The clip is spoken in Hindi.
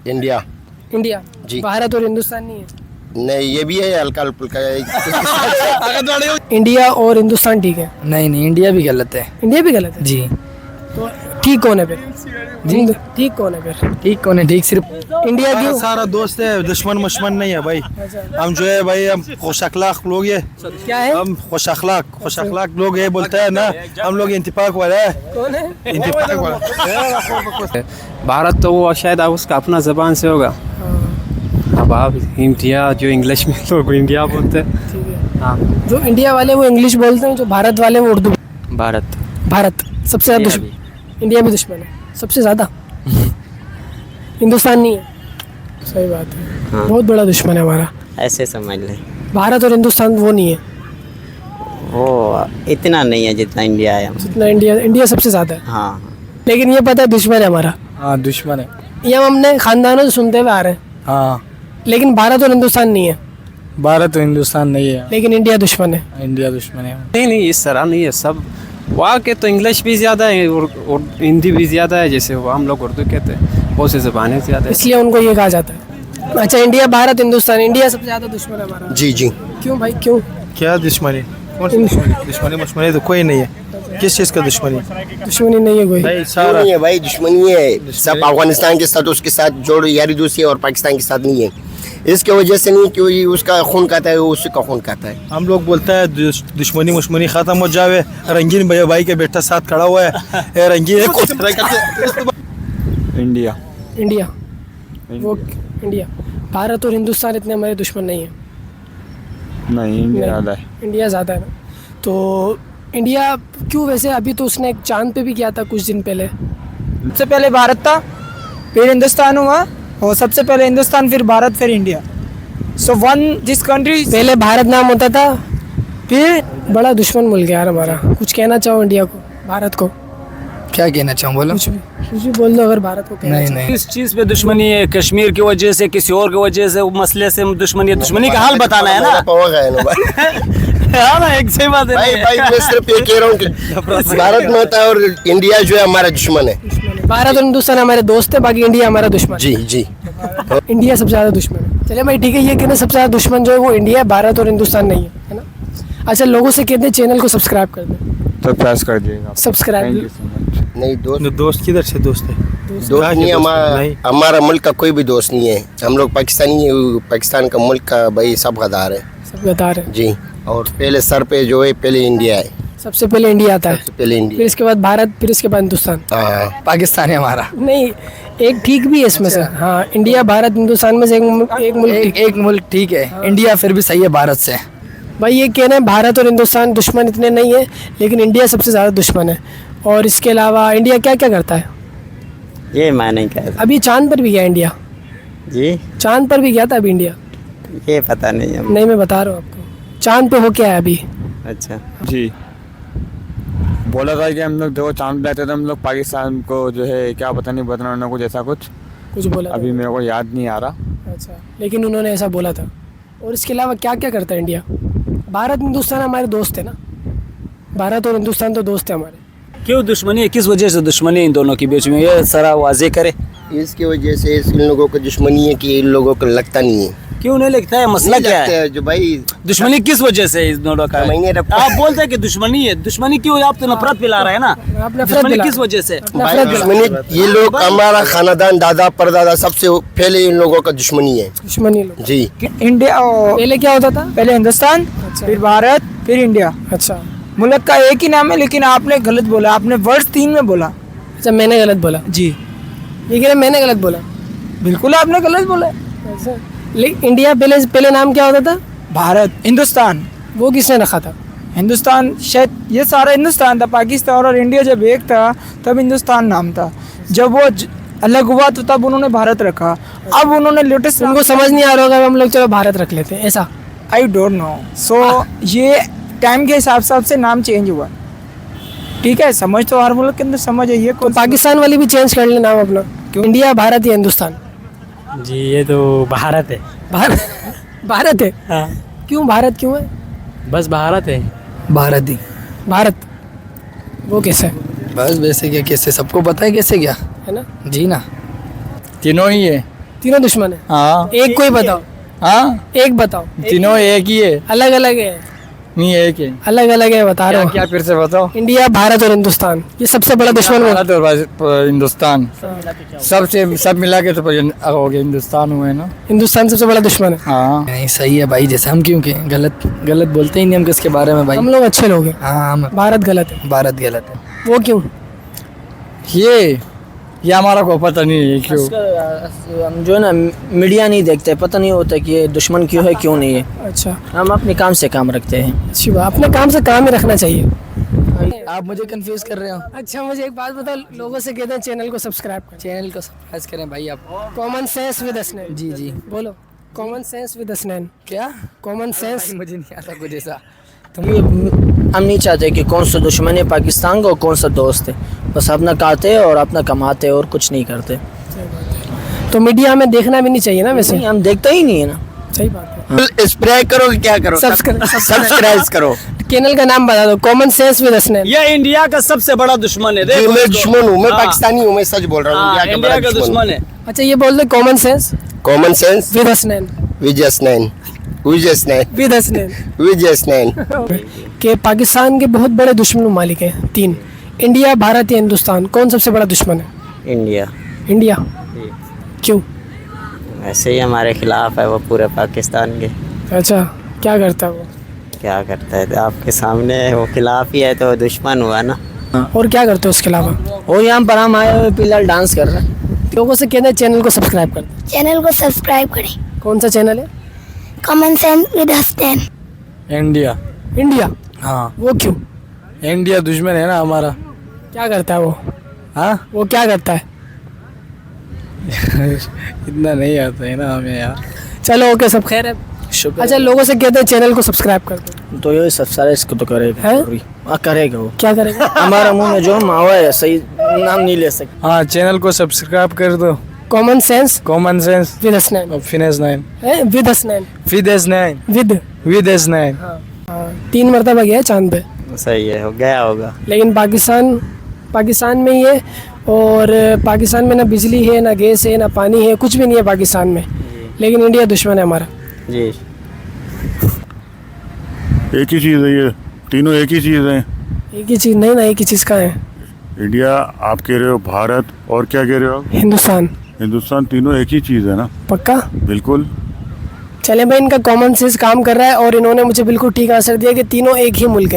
इंडिया। इंडिया जी। भारत और हिंदुस्तान नहीं है। नहीं, ये भी है हल्का फुल्का। इंडिया और हिंदुस्तान ठीक है। नहीं नहीं, इंडिया भी गलत है इंडिया भी गलत है। जी। तो ठीक कौन है फिर? जी ठीक कौन है फिर? ठीक कौन है? ठीक सिर्फ इंडिया क्यों? सारा दोस्त है, दुश्मन मुश्मन नहीं है भाई। हम जो है भाई, हम खुश अखलाक लोग है। क्या है? हम खुश अखलाक लोग है, बोलते हैं ना हम लोग इंतफाक वाला है। कौन है? इंतफाक वाला। भारत तो वो शायद उसका अपना ज़बान से होगा। अब आप इंडिया जो इंग्लिश में लोग इंडिया बोलते हैं। ठीक है। हाँ, जो इंडिया वाले वो इंग्लिश बोलते हैं, जो भारत वाले वो उर्दू। भारत भारत सबसे ज्यादा दुश्मन। इंडिया भी दुश्मन है सबसे ज्यादा। हिंदुस्तान नहीं है। सही बात है। हाँ। बहुत बड़ा दुश्मन है हमारा। ऐसे समझ लें, भारत और हिंदुस्तान वो नहीं है वो इतना नहीं है जितना इंडिया है। जितना इंडिया सबसे ज्यादा है। हाँ, लेकिन ये पता है दुश्मन है हमारा। हाँ दुश्मन है। ये हम अपने खानदानों से सुनते हुए आ रहे हैं। हाँ, लेकिन भारत और हिंदुस्तान नहीं है। भारत तो हिंदुस्तान नहीं है, लेकिन इंडिया दुश्मन है। इंडिया दुश्मन है। नहीं इस तरह नहीं है। सब वहाँ के तो इंग्लिश भी ज़्यादा है और हिंदी भी ज़्यादा है, जैसे वो हम लोग उर्दू कहते हैं, बहुत सी ज़बानें ज़्यादा है। इसलिए उनको ये कहा जाता है। अच्छा, इंडिया भारत हिंदुस्तान, इंडिया सबसे ज्यादा दुश्मन है हमारा। जी जी। क्यों भाई क्यों? क्या दुश्मनी? कौन सी दुश्मनी? दुश्मनी तो कोई नहीं है। किस चीज़ का दुश्मनी? दुश्मनी नहीं है कोई। भाई क्यों सारा नहीं है भाई? दुश्मनी है। सब अफगानिस्तान के साथ उसके साथ जोड़ यारी दोस्ती है, और पाकिस्तान के साथ नहीं है। इसके वजह से नहीं, क्योंकि उसका खून कहता है, उसी का खून कहता है। हम लोग बोलते हैं दुश्मनी मुश्मनी खत्म हो जावे। रंगीन भैया भाई के बेटा साथ खड़ा हुआ है, ये रंगीन है। इंडिया इंडिया वो इंडिया। भारत और हिंदुस्तान इतने हमारे दुश्मन नहीं है। नहीं, इंडिया ज़्यादा है। इंडिया ज़्यादा है ना। तो इंडिया क्यों? वैसे अभी तो उसने एक चांद पे भी किया था कुछ दिन पहले। सबसे पहले भारत था, फिर हिंदुस्तान हुआ, और सबसे पहले हिंदुस्तान, फिर भारत, फिर India. So one this country. पहले भारत नाम होता था, फिर बड़ा दुश्मन मुल्क है यार हमारा। कुछ कहना चाहो इंडिया को, भारत को? क्या कहना चाहूँ बोलो? कुछ भी बोल दो अगर भारत को कहना नहीं चाहो। नहीं, किस चीज़ पे दुश्मनी है? कश्मीर की वजह से, किसी और की वजह से, मसले से दुश्मनी है? दुश्मनी का हाल बताना है ना। हाँ ना, एक सही बात है। भाई मैं सिर्फ ये कह रहा हूँ कि भारत में होता है और इंडिया जो है हमारा दुश्मन है। भारत और हिंदुस्तान हमारे दोस्त है, बाकी इंडिया हमारा दुश्मन। जी जी। इंडिया सबसे ज्यादा दुश्मन है। चलिए भाई ठीक है, ये कहना सबसे ज्यादा दुश्मन जो है वो इंडिया है, भारत और हिंदुस्तान नहीं है ना। अच्छा, लोगों से कहते हैं चैनल को सब्सक्राइब कर दें। तो प्रेस कर दिएगा। सब्सक्राइब। नहीं दोस्त, दोस्त किधर से दोस्त है? दोस्त नहीं, हमारा मुल्क का कोई भी दोस्त नहीं है। हम लोग पाकिस्तानी है, पाकिस्तान का मुल्क का भाई सब गद्दार है। सब बता रहे हैं। जी। और पहले सर पे जो है पहले इंडिया है। सबसे पहले इंडिया आता है, सबसे पहले फिर इंडिया। इसके बाद भारत, फिर इसके बाद हिंदुस्तान। हाँ, पाकिस्तान है हमारा। नहीं, एक ठीक भी है इसमें से। हाँ, इंडिया भारत हिंदुस्तान में से एक मुल्क एक मुल्क ठीक है। इंडिया फिर भी सही है भारत से। भाई ये कहना है भारत और हिंदुस्तान दुश्मन इतने नहीं है, लेकिन इंडिया सबसे ज़्यादा दुश्मन है। और इसके अलावा इंडिया क्या क्या करता है? ये मैं नहीं कह रहा अभी चांद पर भी गया इंडिया। जी, चांद पर भी गया था अभी इंडिया। ये पता नहीं है। नहीं, मैं बता रहा हूँ आपको, चांद पे हो क्या है अभी। अच्छा, जी, बोला था कि हम लोग देखो चांद पे आते थे, हम लोग पाकिस्तान को जो है क्या पता नहीं बताना कुछ ऐसा कुछ बोला था। अभी मेरे को याद नहीं आ रहा। अच्छा, लेकिन उन्होंने ऐसा बोला था। और इसके अलावा क्या क्या करता है इंडिया? भारत हिंदुस्तान हमारे दोस्त है ना। भारत और हिंदुस्तान तो दोस्त है हमारे। क्यों दुश्मनी है? किस वजह से दुश्मनी है इन दोनों के बीच में? ये सारा वाजे करे। इसकी वजह से इन लोगों को दुश्मनी है कि इन लोगों को लगता नहीं है। क्यों नहीं लगता है? मसला क्या है? जो भाई दुश्मनी किस वजह से इस दोनों का? आप बोलते हैं कि दुश्मनी है। दुश्मनी क्यों? आप तो नफरत फैला रहे हैं ना। दुश्मनी किस वजह से? भाई दुश्मनी, ये लोग हमारा खानदान, दादा परदादा, सबसे पहले इन लोगों का दुश्मनी है। दुश्मनी लोग। जी। इंडिया पहले क्या होता था? पहले हिंदुस्तान, फिर भारत, फिर इंडिया। अच्छा मुल्क का एक ही नाम है, लेकिन आपने गलत बोला। आपने वर्ष 3 में बोला। अच्छा, मैंने गलत बोला। जी, ये कह रहे मैंने गलत बोला। बिल्कुल आपने गलत बोला। ऐसा? लेकिन इंडिया पहले नाम क्या होता था? भारत, हिंदुस्तान। वो किसने रखा था? हिंदुस्तान, शायद ये सारा हिंदुस्तान था। पाकिस्तान और इंडिया जब एक था तब हिंदुस्तान नाम था। जब वो अलग हुआ तो तब उन्होंने भारत रखा। अब उन्होंने लेटेस्ट, उनको समझ नहीं आ रहा होगा, हम लोग चलो भारत रख लेते हैं, ऐसा? I don't know. सो ये टाइम के हिसाब से नाम चेंज हुआ। ठीक है, समझ तो हर मुल्क के अंदर समझ है। ये तो पाकिस्तान वाली भी चेंज कर ले नाम अपना। क्यों? इंडिया, भारत या हिंदुस्तान? जी, ये तो भारत है। भारत है। हाँ, क्यों भारत क्यों है? बस भारत है। भारत ही। भारत वो कैसे बस वैसे क्या, कैसे सबको पता है कैसे क्या है ना? जी ना। तीनों ही है। तीनों दुश्मन है। हाँ एक कोई बताओ, हाँ एक बताओ। तीनों एक ही है, अलग अलग है, नहीं एक है। अलग अलग है, बता रहा क्या हूँ। क्या फिर से बताओ। इंडिया, भारत और हिंदुस्तान, ये सबसे बड़ा दुश्मन बोला। भारत और हिंदुस्तान सब मिला के तो हो गया हिंदुस्तान हुए ना। हिंदुस्तान सबसे बड़ा दुश्मन है। हाँ नहीं सही है भाई, जैसे हम क्यों के गलत बोलते ही नहीं हम किसके बारे में भाई। हम लोग अच्छे लोग हैं। हाँ हम भारत गलत है। भारत गलत है। वो क्यों? ये हमारा को पता नहीं है क्यों। हम जो है ना मीडिया नहीं देखते, पता नहीं होता कि ये दुश्मन क्यों है क्यों नहीं है। अच्छा, हम अपने काम से काम रखते हैं। अच्छी बात, अपने काम से काम ही रखना चाहिए। आप मुझे कंफ्यूज कर रहे हो। अच्छा, मुझे एक बात बताओ, लोगों से कहते हैं चैनल को सब्सक्राइब करें। चैनल को सब्सक्राइब करें भाई आप। Common sense with Hasnain. जी जी बोलो, कॉमन सेंस विद असनैन। क्या कॉमन सेंस। मुझे नहीं आता कुछ ऐसा। ये हम नहीं चाहते कि कौन सा दुश्मन है पाकिस्तान का और कौन सा दोस्त है। बस अपना खाते हैं और अपना कमाते हैं और कुछ नहीं करते। तो मीडिया हमें देखना भी नहीं चाहिए ना वैसे। नहीं, हम देखते ही नहीं है ना। सही बात है। स्प्रे करो कि क्या करो? सब्सक्राइब करो। चैनल का नाम बता दो, कॉमन सेंस विद असनैन। ये इंडिया का सबसे बड़ा दुश्मन है। जी, देखो मैं इसको। दुश्मन हूँ, मैं हाँ, पाकिस्तानी हूँ, मैं सच बोल रहा हूँ। हाँ, इंडिया का दुश्मन है। अच्छा, ये बोल दो common sense common sense with Hasnain. विजयसनैन with Hasnain. विजयसनैन। कि पाकिस्तान के बहुत बड़े दुश्मन ममालिक हैं 3, इंडिया, भारत या हिंदुस्तान। कौन सबसे बड़ा दुश्मन है? India India. क्यों? ऐसे ही हमारे खिलाफ है वो पूरे पाकिस्तान के। अच्छा, क्या करता है वो? क्या करता है? आपके सामने है, वो खिलाफ ही है तो दुश्मन हुआ ना। और क्या करते हो उसके अलावा? और यहाँ पर हम आए हुए फिलहाल डांस कर रहे हैं। लोगों से कहते हैं चैनल को सब्सक्राइब कर दो। चैनल को सब्सक्राइब करें। कौन सा चैनल है? Common sense with Hasnain. India. India. हाँ वो क्यों? इंडिया दुश्मन है ना हमारा। क्या करता है वो? हाँ वो क्या करता है? इतना नहीं आता है ना हमें यार। चलो ओके, सब खैर है। शुक्र। अच्छा, लोगों से कहते हैं चैनल को सब्सक्राइब कर दो। तो ये सब्सक्राइब इसको तो करेगा है? जरूरी। करेगा वो। क्या करेगा? हमारा मुंह में जो मावा है सही नाम नहीं ले सकते। हाँ चैनल को सब्सक्राइब कर दो। Common sense common sense with Hasnain. फिनेस 9 विद असनैन। फिदेस 9 विद। एस 9। हाँ, 3 मरतबा गया है चांद पे। सही है, हो गया होगा। लेकिन पाकिस्तान में ही है, और पाकिस्तान में ना बिजली है, ना गैस है, ना पानी है, कुछ भी नहीं है पाकिस्तान में। लेकिन इंडिया दुश्मन है हमारा। जी एक ही चीज़ है, ये तीनों एक ही चीज़ है। एक ही चीज़ नहीं ना, एक ही चीज़ का है। इंडिया आप कह रहे हो, भारत और क्या कह रहे हो आप? हिंदुस्तान। हिंदुस्तान, तीनों एक ही चीज़ है ना? पक्का? बिल्कुल। चले भाई, इनका कॉमन सेंस काम कर रहा है और इन्होंने मुझे बिल्कुल ठीक आंसर दिया कि तीनों एक ही मुल्क है।